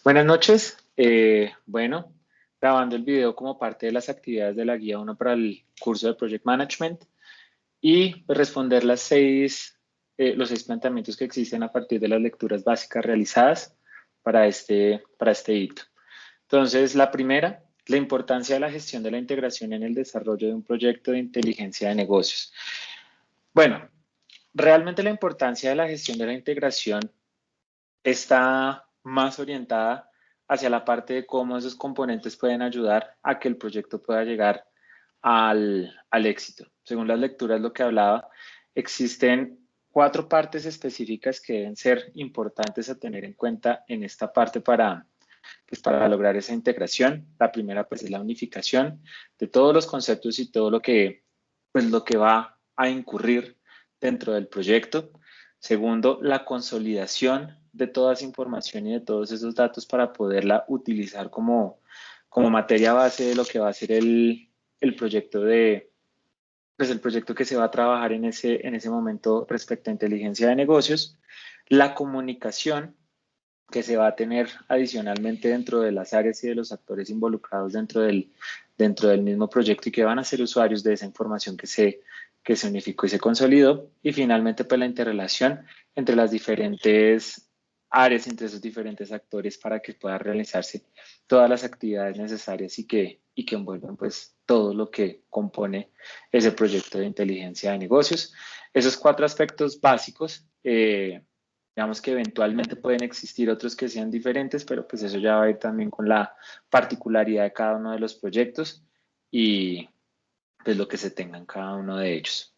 Buenas noches. Bueno, grabando el video como parte de las actividades de la guía 1 para el curso de Project Management y responder los seis planteamientos que existen a partir de las lecturas básicas realizadas para este hito. Entonces, la primera, la importancia de la gestión de la integración en el desarrollo de un proyecto de inteligencia de negocios. Bueno, realmente la importancia de la gestión de la integración está más orientada hacia la parte de cómo esos componentes pueden ayudar a que el proyecto pueda llegar al éxito. Según las lecturas, lo que hablaba, existen 4 partes específicas que deben ser importantes a tener en cuenta en esta parte para lograr esa integración. La primera, pues, es la unificación de todos los conceptos y todo lo que va a incurrir dentro del proyecto. Segundo, la consolidación de toda esa información y de todos esos datos para poderla utilizar como materia base de lo que va a ser el proyecto pues el proyecto que se va a trabajar en ese momento respecto a inteligencia de negocios. La comunicación que se va a tener adicionalmente dentro de las áreas y de los actores involucrados dentro del mismo proyecto y que van a ser usuarios de esa información que se unificó y se consolidó. Y finalmente, pues la interrelación entre las diferentes áreas, entre esos diferentes actores para que puedan realizarse todas las actividades necesarias y que envuelvan pues todo lo que compone ese proyecto de inteligencia de negocios. Esos 4 aspectos básicos, digamos que eventualmente pueden existir otros que sean diferentes, pero pues eso ya va a ir también con la particularidad de cada uno de los proyectos y pues lo que se tenga en cada uno de ellos.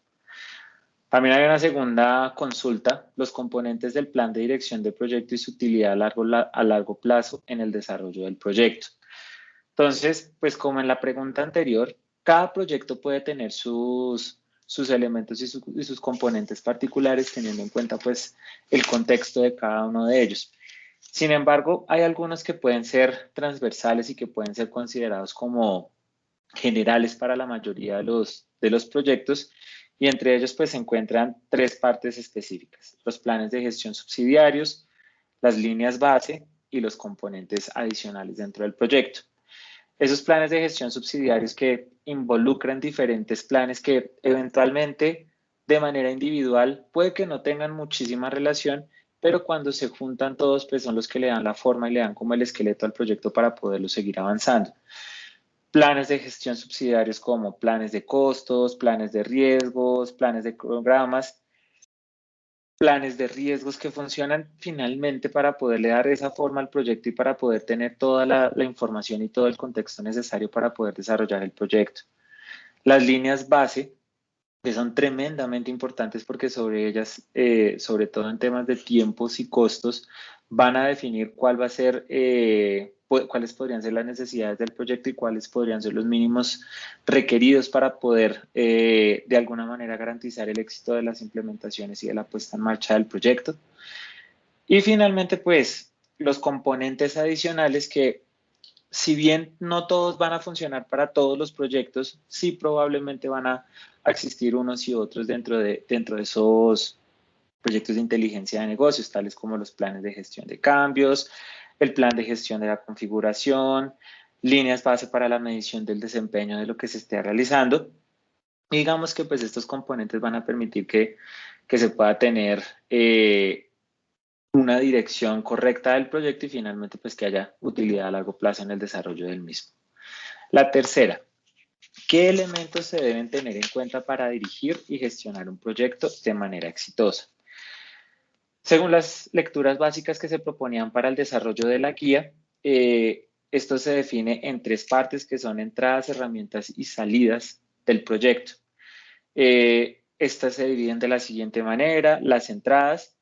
También hay una segunda consulta, los componentes del plan de dirección de proyecto y su utilidad a largo plazo en el desarrollo del proyecto. Entonces, pues como en la pregunta anterior, cada proyecto puede tener sus elementos y sus componentes particulares teniendo en cuenta pues el contexto de cada uno de ellos. Sin embargo, hay algunos que pueden ser transversales y que pueden ser considerados como generales para la mayoría de los proyectos y entre ellos pues se encuentran 3 partes específicas, los planes de gestión subsidiarios, las líneas base y los componentes adicionales dentro del proyecto. Esos planes de gestión subsidiarios que involucran diferentes planes que eventualmente de manera individual puede que no tengan muchísima relación, pero cuando se juntan todos, pues son los que le dan la forma y le dan como el esqueleto al proyecto para poderlo seguir avanzando. Planes de gestión subsidiarios como planes de costos, planes de riesgos, planes de programas, planes de riesgos que funcionan finalmente para poderle dar esa forma al proyecto y para poder tener toda la información y todo el contexto necesario para poder desarrollar el proyecto. Las líneas base, que son tremendamente importantes porque sobre ellas, sobre todo en temas de tiempos y costos, van a definir cuál va a ser, cuáles podrían ser las necesidades del proyecto y cuáles podrían ser los mínimos requeridos para poder de alguna manera garantizar el éxito de las implementaciones y de la puesta en marcha del proyecto. Y finalmente, pues, los componentes adicionales que si bien no todos van a funcionar para todos los proyectos, sí probablemente van a existir unos y otros dentro de esos proyectos de inteligencia de negocios, tales como los planes de gestión de cambios, el plan de gestión de la configuración, líneas base para la medición del desempeño de lo que se esté realizando. Y digamos que pues estos componentes van a permitir que se pueda tener una dirección correcta del proyecto y finalmente pues que haya utilidad a largo plazo en el desarrollo del mismo. La tercera, ¿qué elementos se deben tener en cuenta para dirigir y gestionar un proyecto de manera exitosa? Según las lecturas básicas que se proponían para el desarrollo de la guía, esto se define en 3 partes que son entradas, herramientas y salidas del proyecto. Estas se dividen de la siguiente manera: las entradas,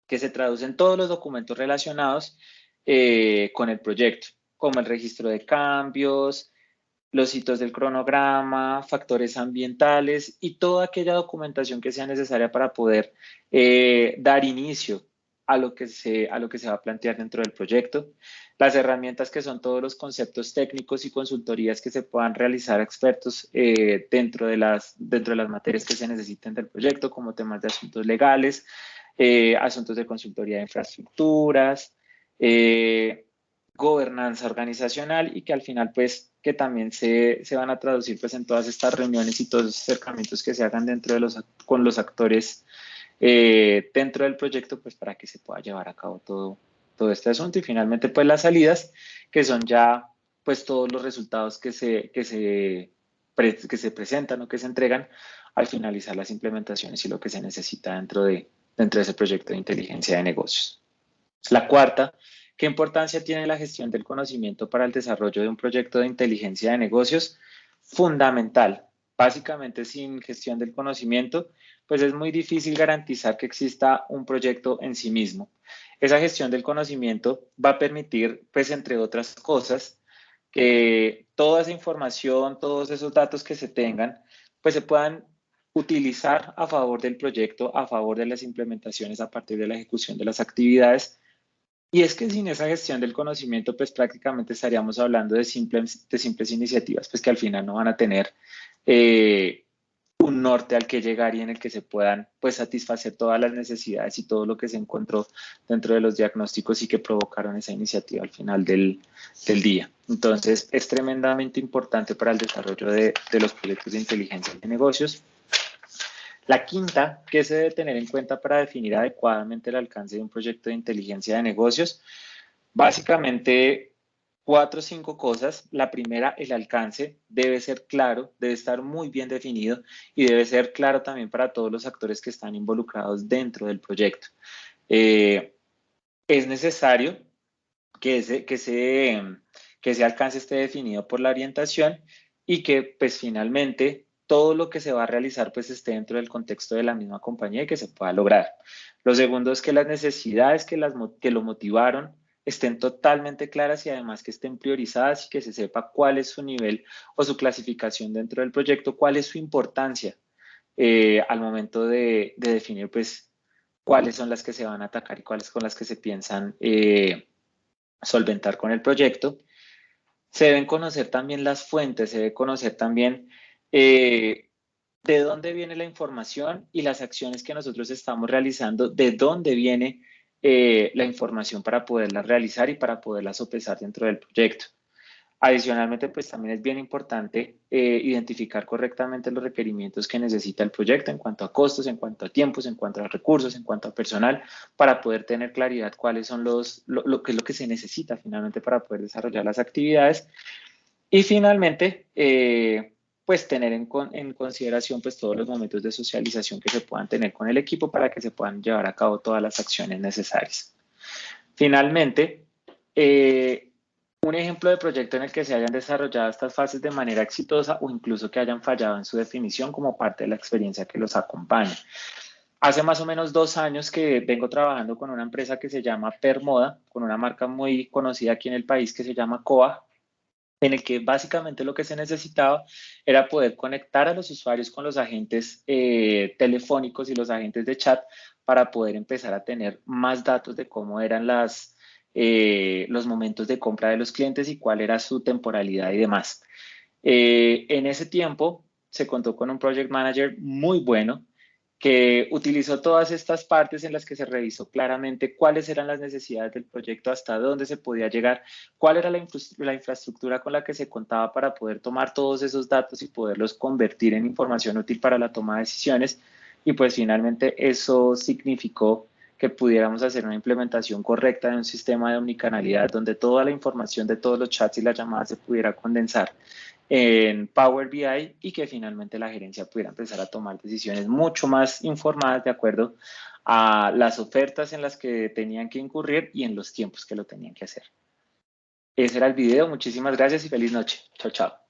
que se traducen todos los documentos relacionados con el proyecto, como el registro de cambios, los hitos del cronograma, factores ambientales y toda aquella documentación que sea necesaria para poder dar inicio a lo que se va a plantear dentro del proyecto. Las herramientas, que son todos los conceptos técnicos y consultorías que se puedan realizar a expertos dentro de las materias que se necesiten del proyecto, como temas de asuntos legales, asuntos de consultoría de infraestructuras, gobernanza organizacional y que al final pues que también se van a traducir pues en todas estas reuniones y todos los acercamientos que se hagan dentro de con los actores dentro del proyecto pues para que se pueda llevar a cabo todo este asunto. Y finalmente pues las salidas, que son ya pues todos los resultados que se presentan o que se entregan al finalizar las implementaciones y lo que se necesita dentro de ese proyecto de inteligencia de negocios. La cuarta, ¿qué importancia tiene la gestión del conocimiento para el desarrollo de un proyecto de inteligencia de negocios? Fundamental. Básicamente, sin gestión del conocimiento, pues es muy difícil garantizar que exista un proyecto en sí mismo. Esa gestión del conocimiento va a permitir, pues entre otras cosas, que toda esa información, todos esos datos que se tengan, pues se puedan utilizar a favor del proyecto, a favor de las implementaciones a partir de la ejecución de las actividades. Y es que sin esa gestión del conocimiento, pues prácticamente estaríamos hablando de simples iniciativas, pues que al final no van a tener un norte al que llegar y en el que se puedan pues satisfacer todas las necesidades y todo lo que se encontró dentro de los diagnósticos y que provocaron esa iniciativa al final del día. Entonces, es tremendamente importante para el desarrollo de los proyectos de inteligencia de negocios. La quinta, ¿qué se debe tener en cuenta para definir adecuadamente el alcance de un proyecto de inteligencia de negocios? Básicamente, 4 o 5 cosas. La primera, el alcance debe ser claro, debe estar muy bien definido y debe ser claro también para todos los actores que están involucrados dentro del proyecto. Es necesario que ese alcance esté definido por la orientación y que pues finalmente todo lo que se va a realizar pues esté dentro del contexto de la misma compañía y que se pueda lograr. Lo segundo es que las necesidades que lo motivaron estén totalmente claras y además que estén priorizadas y que se sepa cuál es su nivel o su clasificación dentro del proyecto, cuál es su importancia al momento de definir pues cuáles son las que se van a atacar y cuáles son las que se piensan solventar con el proyecto. Se deben conocer también las fuentes, se debe conocer también de dónde viene la información y las acciones que nosotros estamos realizando, de dónde viene la información para poderla realizar y para poderla sopesar dentro del proyecto. Adicionalmente, pues también es bien importante identificar correctamente los requerimientos que necesita el proyecto en cuanto a costos, en cuanto a tiempos, en cuanto a recursos, en cuanto a personal, para poder tener claridad cuáles son lo que es lo que se necesita finalmente para poder desarrollar las actividades. Y finalmente, pues tener en consideración pues todos los momentos de socialización que se puedan tener con el equipo para que se puedan llevar a cabo todas las acciones necesarias. Finalmente, un ejemplo de proyecto en el que se hayan desarrollado estas fases de manera exitosa o incluso que hayan fallado en su definición como parte de la experiencia que los acompaña. Hace más o menos 2 años que vengo trabajando con una empresa que se llama Permoda, con una marca muy conocida aquí en el país que se llama Coa, en el que básicamente lo que se necesitaba era poder conectar a los usuarios con los agentes telefónicos y los agentes de chat para poder empezar a tener más datos de cómo eran los momentos de compra de los clientes y cuál era su temporalidad y demás. En ese tiempo se contó con un project manager muy bueno que utilizó todas estas partes en las que se revisó claramente cuáles eran las necesidades del proyecto, hasta dónde se podía llegar, cuál era la infraestructura con la que se contaba para poder tomar todos esos datos y poderlos convertir en información útil para la toma de decisiones. Y pues finalmente eso significó que pudiéramos hacer una implementación correcta de un sistema de omnicanalidad donde toda la información de todos los chats y las llamadas se pudiera condensar en Power BI y que finalmente la gerencia pudiera empezar a tomar decisiones mucho más informadas de acuerdo a las ofertas en las que tenían que incurrir y en los tiempos que lo tenían que hacer. Ese era el video. Muchísimas gracias y feliz noche. Chao, chao.